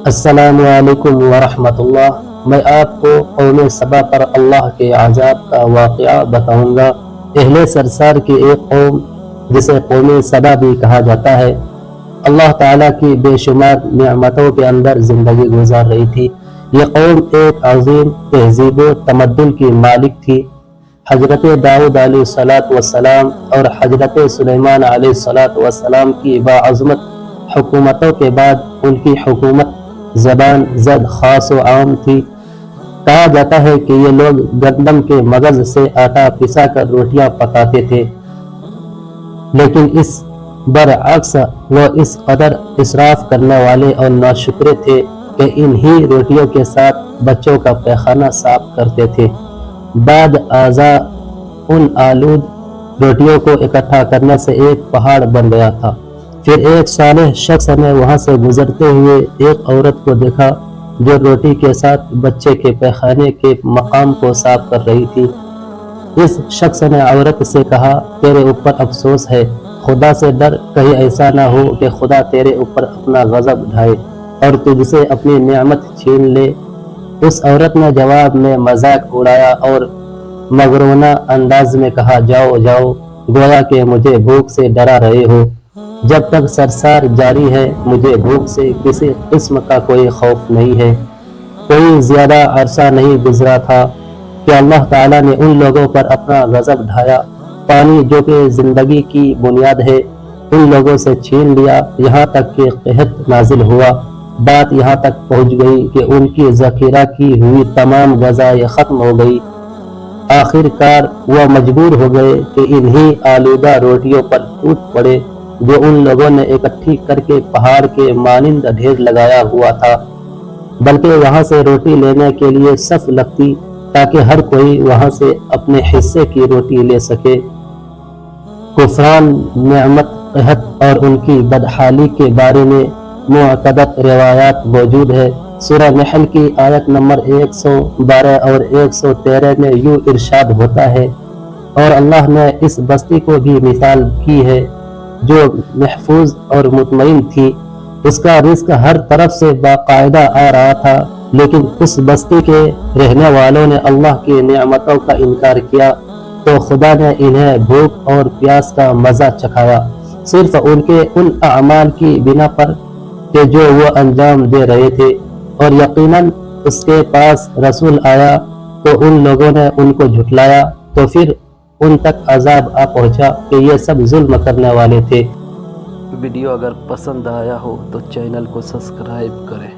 अस्सलामुअलैकुम वरहमतुल्लाह। मैं आपको कौम सबा पर अल्लाह के अज़ाब का वाक़या बताऊँगा। अहले सरसार की एक कौम जिसे कौम सबा भी कहा जाता है, अल्लाह ताला की बेशुमार नेमतों के अंदर ज़िंदगी गुजार रही थी। ये कौम एक अज़ीम तहज़ीब व तमद्दुन की मालिक थी। हज़रत दाऊद अलैहिस्सलाम और हज़रत सुलेमान अलैहिस्सलाम की बाअज़मत हुकूमतों के बाद उनकी हुकूमत ज़बान ज़द ख़ास व आम थी। कहा जाता है कि ये लोग गंदम के मगज़ से आटा पिसा कर रोटियां पकाते थे, लेकिन इस बरअक्स वो इस कदर इसराफ करने वाले और नाशुक्रे थे कि इन्हीं रोटियों के साथ बच्चों का पैखाना साफ करते थे। बाद आज़ा उन आलूद रोटियों को इकट्ठा करने से एक पहाड़ बन गया था। फिर एक सालेह शख्स ने वहां से गुजरते हुए एक औरत को देखा जो रोटी के साथ बच्चे के पैखाने के मकाम को साफ कर रही थी। इस शख्स ने औरत से कहा, तेरे ऊपर अफसोस है, खुदा से डर, कहीं ऐसा ना हो कि खुदा तेरे ऊपर अपना गजब ढाए और तुझसे अपनी नेमत छीन ले। उस औरत ने जवाब में मजाक उड़ाया और मगरूना अंदाज में कहा, जाओ जाओ, गोया कि मुझे भूख से डरा रहे हो। जब तक सरसार जारी है, मुझे भूख से किसी किस्म का कोई खौफ नहीं है। कोई ज्यादा अरसा नहीं गुजरा था कि अल्लाह ताला ने उन लोगों पर अपना गजब ढाया। पानी जो कि जिंदगी की बुनियाद है, उन लोगों से छीन लिया, यहाँ तक कि कहत नाजिल हुआ। बात यहाँ तक पहुँच गई कि उनकी जखीरा की हुई तमाम गज़ाएं खत्म हो गई। आखिरकार वह मजबूर हो गए कि इन्हीं आलूदा रोटियों पर टूट पड़े जो उन लोगों ने इकट्ठी करके पहाड़ के मानिंद ढेर लगाया हुआ था। बल्कि वहां से रोटी लेने के लिए सफ लगती ताकि हर कोई वहां से अपने हिस्से की रोटी ले सके। कुफरान, नेमत, कहत और उनकी बदहाली के बारे में मुअतदद रिवायात मौजूद है। सूरह नहल की आयत नंबर 112 और 113 में यूं इरशाद होता है, और अल्लाह ने इस बस्ती को भी मिसाल की है जो महफूज और मुतमईन थी। उसका रिस्क हर तरफ से बाकायदा आ रहा था, लेकिन उस बस्ती के रहने वालों ने अल्लाह की नेमतों का इनकार किया तो खुदा ने इन्हें भूख और प्यास का मजा चखाया, सिर्फ उनके उन अमाल की बिना पर कि जो वो अंजाम दे रहे थे। और यकीनन उसके पास रसूल आया तो उन लोगों ने उनको झुठलाया, तो फिर उन तक अजाब आ पहुंचा कि ये सब जुल्म करने वाले थे। वीडियो अगर पसंद आया हो तो चैनल को सब्सक्राइब करें।